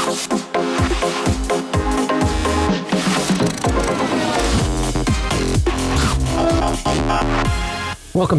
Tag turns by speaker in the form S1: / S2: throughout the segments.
S1: Welcome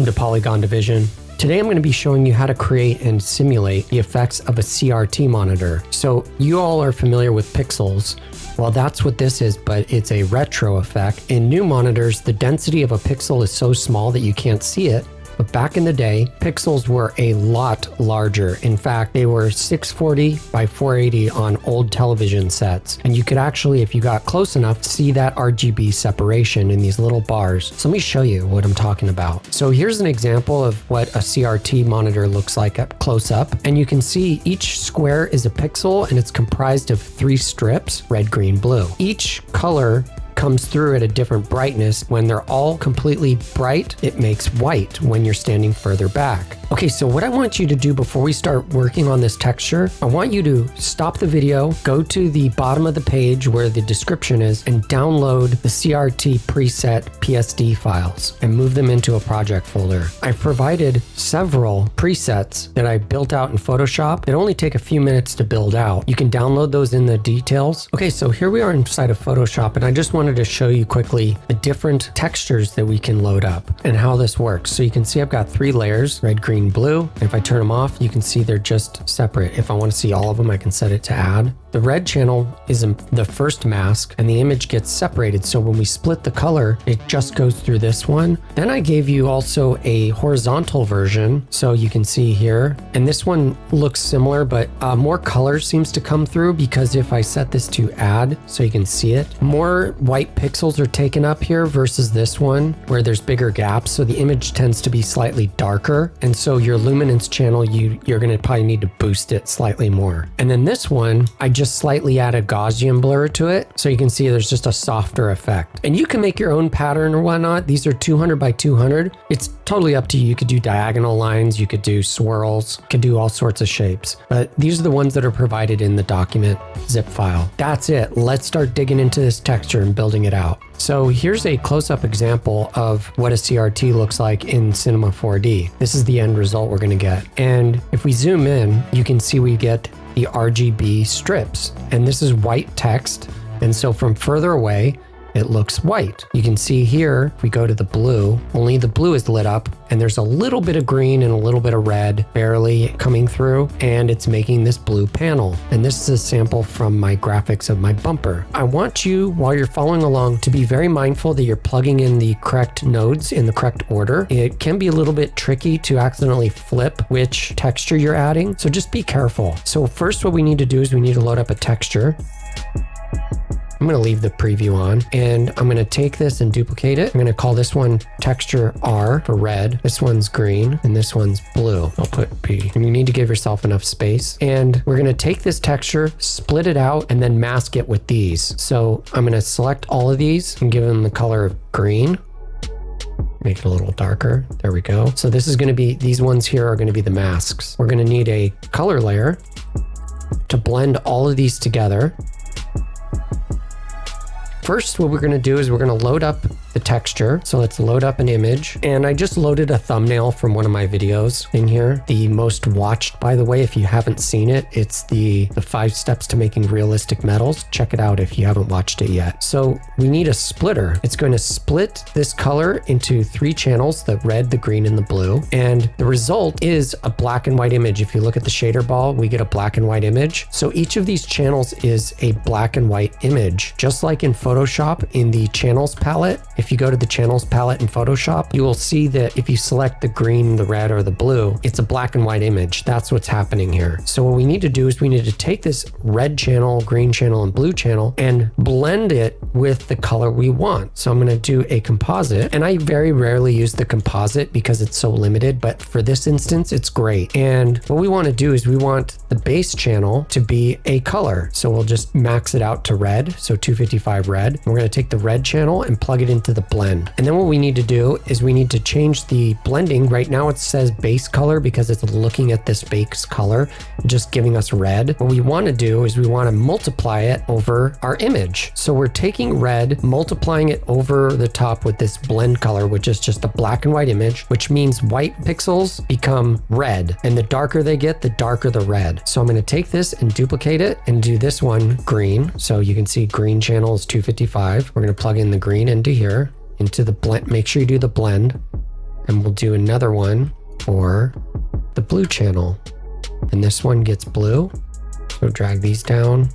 S1: to Polygon Division. Today I'm going to be showing you how to create and simulate the effects of a CRT monitor. So you all are familiar with pixels. Well, that's what this is, but it's a retro effect. In new monitors, the density of a pixel is so small that you can't see it. But back in the day, pixels were a lot larger. In fact, they were 640 by 480 on old television sets. And you could actually, if you got close enough, see that RGB separation in these little bars. So let me show you what I'm talking about. So here's an example of what a CRT monitor looks like up close up. And you can see each square is a pixel and it's comprised of 3 strips, red, green, blue. Each color comes through at a different brightness. When they're all completely bright, it makes white when you're standing further back. Okay, so what I want you to do before we start working on this texture, I want you to stop the video, go to the bottom of the page where the description is, and download the CRT preset PSD files and move them into a project folder. I've provided several presets that I built out in Photoshop that only take a few minutes to build out. You can download those in the details. Okay, so here we are inside of Photoshop, and I just wanted to show you quickly the different textures that we can load up and how this works. So you can see I've got 3 layers, red, green, blue. And if I turn them off, you can see they're just separate. If I want to see all of them, I can set it to add. The red channel is the first mask and the image gets separated. So when we split the color, it just goes through this one. Then I gave you also a horizontal version. So you can see here, and this one looks similar, but more color seems to come through because if I set this to add so you can see it, more white pixels are taken up here versus this one where there's bigger gaps. So the image tends to be slightly darker. And so your luminance channel, you're going to probably need to boost it slightly more. And then this one, I just slightly added Gaussian blur to it. So you can see there's just a softer effect. And you can make your own pattern or whatnot. These are 200 by 200. It's totally up to you. You could do diagonal lines, you could do swirls, you could do all sorts of shapes. But these are the ones that are provided in the document zip file. That's it. Let's start digging into this texture and building it out. So here's a close-up example of what a CRT looks like in Cinema 4D. This is the end result we're going to get. And if we zoom in, you can see we get the RGB strips. And this is white text. And so from further away, it looks white. You can see here, if we go to the blue, only the blue is lit up and there's a little bit of green and a little bit of red barely coming through, and it's making this blue panel. And this is a sample from my graphics of my bumper. I want you, while you're following along, to be very mindful that you're plugging in the correct nodes in the correct order. It can be a little bit tricky to accidentally flip which texture you're adding, so just be careful. So first what we need to do is we need to load up a texture. I'm going to leave the preview on and I'm going to take this and duplicate it. I'm going to call this one texture R for red. This one's green and this one's blue. I'll put B. And you need to give yourself enough space. And we're going to take this texture, split it out, and then mask it with these. So I'm going to select all of these and give them the color of green. Make it a little darker. There we go. So this is going to be, these ones here are going to be the masks. We're going to need a color layer to blend all of these together. First, what we're going to do is we're going to load up the texture. So let's load up an image. And I just loaded a thumbnail from one of my videos in here. The most watched, by the way, if you haven't seen it, it's the 5 steps to making realistic metals. Check it out if you haven't watched it yet. So we need a splitter. It's going to split this color into 3 channels, the red, the green, and the blue. And the result is a black and white image. If you look at the shader ball, we get a black and white image. So each of these channels is a black and white image. Just like in Photoshop, in the channels palette, if you go to the channels palette in Photoshop, you will see that if you select the green, the red, or the blue, it's a black and white image. That's what's happening here. So what we need to do is we need to take this red channel, green channel, and blue channel and blend it with the color we want. So I'm going to do a composite, and I very rarely use the composite because it's so limited, but for this instance, it's great. And what we want to do is we want the base channel to be a color. So we'll just max it out to red. So 255 red. We're going to take the red channel and plug it into the blend. And then what we need to do is we need to change the blending. Right now it says base color because it's looking at this base color, just giving us red. What we want to do is we want to multiply it over our image. So we're taking red, multiplying it over the top with this blend color, which is just a black and white image, which means white pixels become red. And the darker they get, the darker the red. So I'm going to take this and duplicate it and do this one green. So you can see green channel is 255. We're going to plug in the green into here, into the blend. Make sure you do the blend. And we'll do another one for the blue channel. And this one gets blue. So drag these down.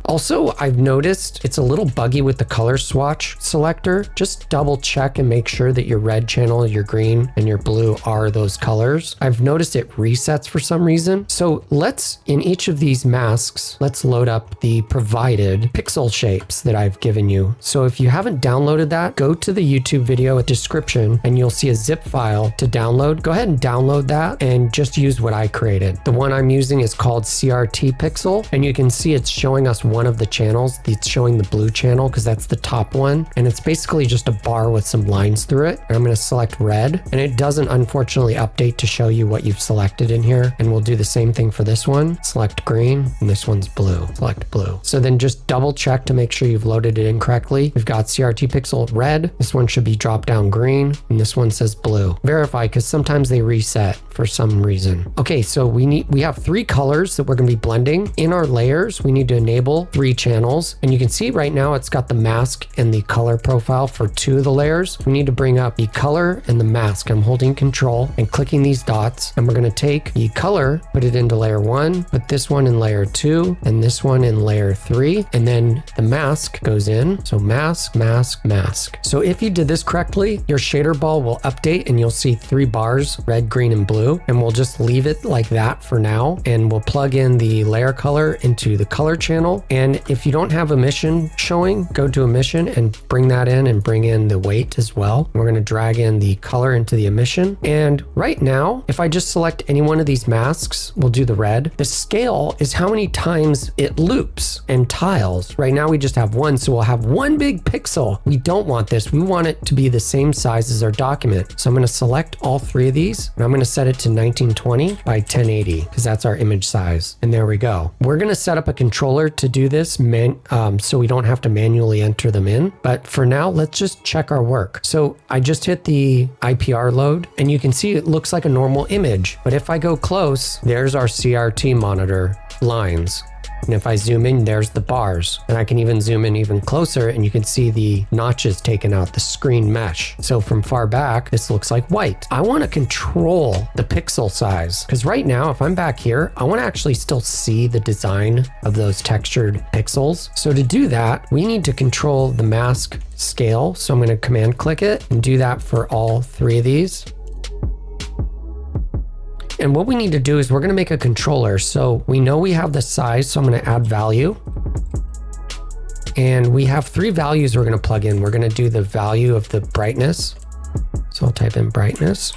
S1: Also, I've noticed it's a little buggy with the color swatch selector. Just double check and make sure that your red channel, your green, and your blue are those colors. I've noticed it resets for some reason. So let's, in each of these masks, let's load up the provided pixel shapes that I've given you. So if you haven't downloaded that, go to the YouTube video description and you'll see a zip file to download. Go ahead and download that and just use what I created. The one I'm using is called CRT Pixel, and you can see it's showing us one of the channels. It's showing the blue channel because that's the top one, and it's basically just a bar with some lines through it. And I'm going to select red, and it doesn't unfortunately update to show you what you've selected in here. And we'll do the same thing for this one. Select green, and this one's blue. Select blue. So then just double check to make sure you've loaded it in correctly. We've got CRT Pixel red. This one should be drop down green, and this one says blue. Verify, because sometimes they reset for some reason. Okay, so we have 3 colors that we're going to be blending. In our layers, we need to enable 3 channels, and you can see right now it's got the mask and the color profile for 2 of the layers. We need to bring up the color and the mask. I'm holding control and clicking these dots, and we're going to take the color, put it into layer 1, put this one in layer 2, and this one in layer 3, and then the mask goes in. So mask, mask, mask. So if you did this correctly, your shader ball will update and you'll see 3 bars, red, green, and blue, and we'll just leave it like that for now, and we'll plug in the layer color into the color channel. And if you don't have emission showing, go to emission and bring that in, and bring in the weight as well. We're going to drag in the color into the emission. And right now, if I just select any one of these masks, we'll do the red. The scale is how many times it loops and tiles. Right now we just have 1, so we'll have 1 big pixel. We don't want this. We want it to be the same size as our document. So I'm going to select all 3 of these, and I'm going to set it to 1920 by 1080 because that's our image size. And there we go. We're going to set up a controller to do this so we don't have to manually enter them in. But for now, let's just check our work. So I just hit the IPR load, and you can see it looks like a normal image. But if I go close, there's our CRT monitor lines. And if I zoom in, there's the bars. And I can even zoom in even closer, and you can see the notches taken out, the screen mesh. So from far back, this looks like white. I want to control the pixel size, because right now, if I'm back here, I want to actually still see the design of those textured pixels. So to do that, we need to control the mask scale. So I'm going to command click it and do that for all 3 of these. And what we need to do is we're going to make a controller. So we know we have the size, so I'm going to add value. And we have 3 values we're going to plug in. We're going to do the value of the brightness. So I'll type in brightness.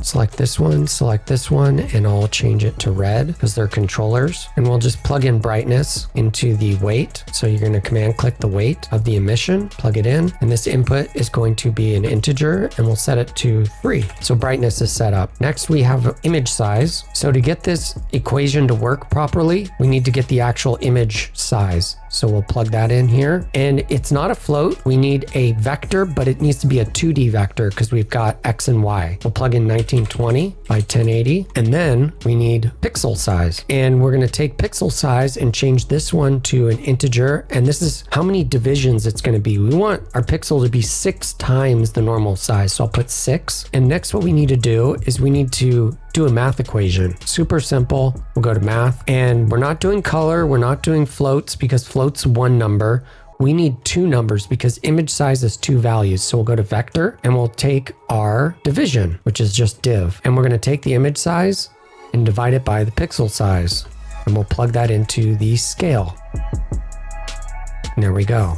S1: Select this one, and I'll change it to red because they're controllers. And we'll just plug in brightness into the weight. So you're going to command click the weight of the emission, plug it in, and this input is going to be an integer, and we'll set it to 3. So brightness is set up. Next, we have image size. So to get this equation to work properly, we need to get the actual image size. So we'll plug that in here, and it's not a float. We need a vector, but it needs to be a 2D vector because we've got X and Y. We'll plug in 1920 by 1080, and then we need pixel size. And we're going to take pixel size and change this one to an integer. And this is how many divisions it's going to be. We want our pixel to be 6 times the normal size. So I'll put 6. And next, what we need to do is we need to do a math equation. Super simple. We'll go to math, and we're not doing color. We're not doing floats because float's 1 number. We need 2 numbers because image size is 2 values. So we'll go to vector, and we'll take our division, which is just div. And we're going to take the image size and divide it by the pixel size. And we'll plug that into the scale. And there we go.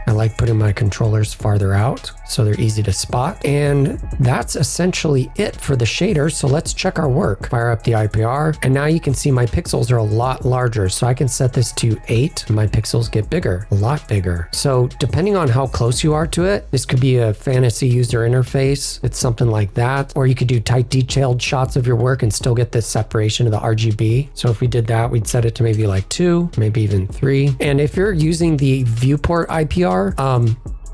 S1: I like putting my controllers farther out. so they're easy to spot. And that's essentially it for the shader. So let's check our work. Fire up the IPR, and now you can see my pixels are a lot larger. So I can set this to 8 and my pixels get bigger, a lot bigger. So depending on how close you are to it, this could be a fantasy user interface. It's something like that. Or you could do tight detailed shots of your work and still get this separation of the RGB. So if we did that, we'd set it to maybe like 2, maybe even 3. And if you're using the viewport IPR,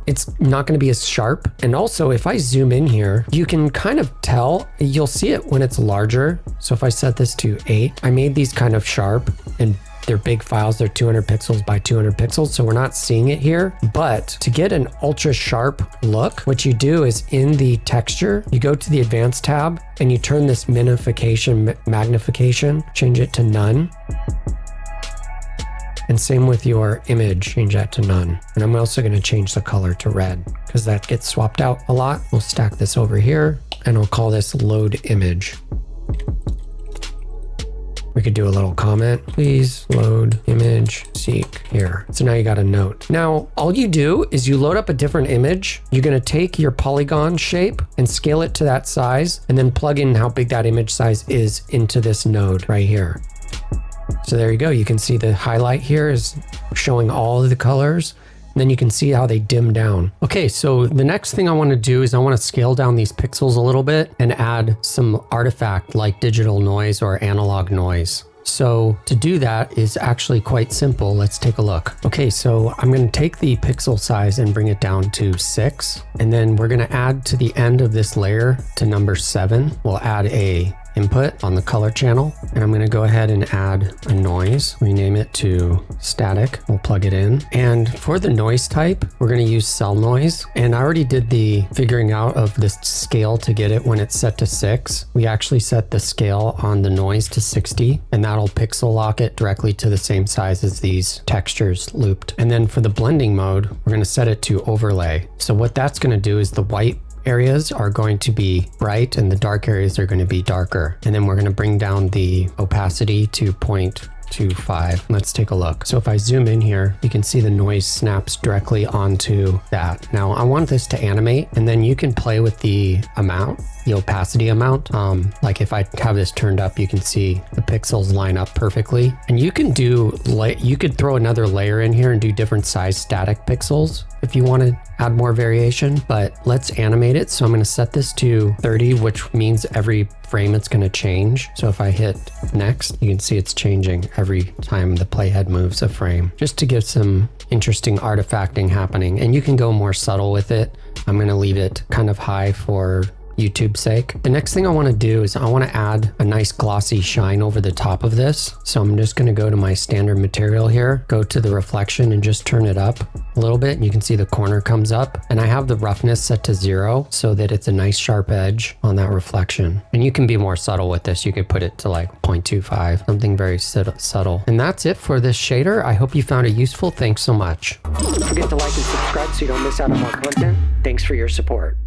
S1: it's not going to be as sharp. And also if I zoom in here, you can kind of tell, you'll see it when it's larger. So if I set this to 8, I made these kind of sharp and they're big files. They're 200 pixels by 200 pixels. So we're not seeing it here, but to get an ultra sharp look, what you do is in the texture, you go to the advanced tab and you turn this magnification, change it to none. And same with your image, change that to none. And I'm also going to change the color to red because that gets swapped out a lot. We'll stack this over here and we'll call this load image. We could do a little comment, please load image seek here. So now you got a note. Now, all you do is you load up a different image. You're going to take your polygon shape and scale it to that size and then plug in how big that image size is into this node right here. So there you go. You can see the highlight here is showing all of the colors. And then you can see how they dim down. Okay, so the next thing I want to do is I want to scale down these pixels a little bit and add some artifact like digital noise or analog noise. So to do that is actually quite simple. Let's take a look. Okay, so I'm going to take the pixel size and bring it down to 6. And then we're going to add to the end of this layer to number 7. We'll add a input on the color channel. And I'm going to go ahead and add a noise, rename it to static. We'll plug it in. And for the noise type, we're going to use cell noise. And I already did the figuring out of the scale to get it when it's set to 6. We actually set the scale on the noise to 60, and that'll pixel lock it directly to the same size as these textures looped. And then for the blending mode, we're going to set it to overlay. So what that's going to do is the white areas are going to be bright and the dark areas are going to be darker. And then we're going to bring down the opacity to 0.25. Let's take a look. So if I zoom in here, you can see the noise snaps directly onto that. Now I want this to animate, and then you can play with the amount, the opacity amount. Like if I have this turned up, you can see the pixels line up perfectly. And you can do, you could throw another layer in here and do different size static pixels if you want to add more variation, but let's animate it. So I'm going to set this to 30, which means every frame it's going to change. So if I hit next, you can see it's changing every time the playhead moves a frame, just to give some interesting artifacting happening. And you can go more subtle with it. I'm going to leave it kind of high for YouTube's sake. The next thing I want to do is I want to add a nice glossy shine over the top of this. So I'm just going to go to my standard material here, go to the reflection and just turn it up a little bit. And you can see the corner comes up, and I have the roughness set to 0 so that it's a nice sharp edge on that reflection. And you can be more subtle with this. You could put it to like 0.25, something very subtle. And that's it for this shader. I hope you found it useful. Thanks so much. Don't forget to like and subscribe so you don't miss out on more content. Thanks for your support.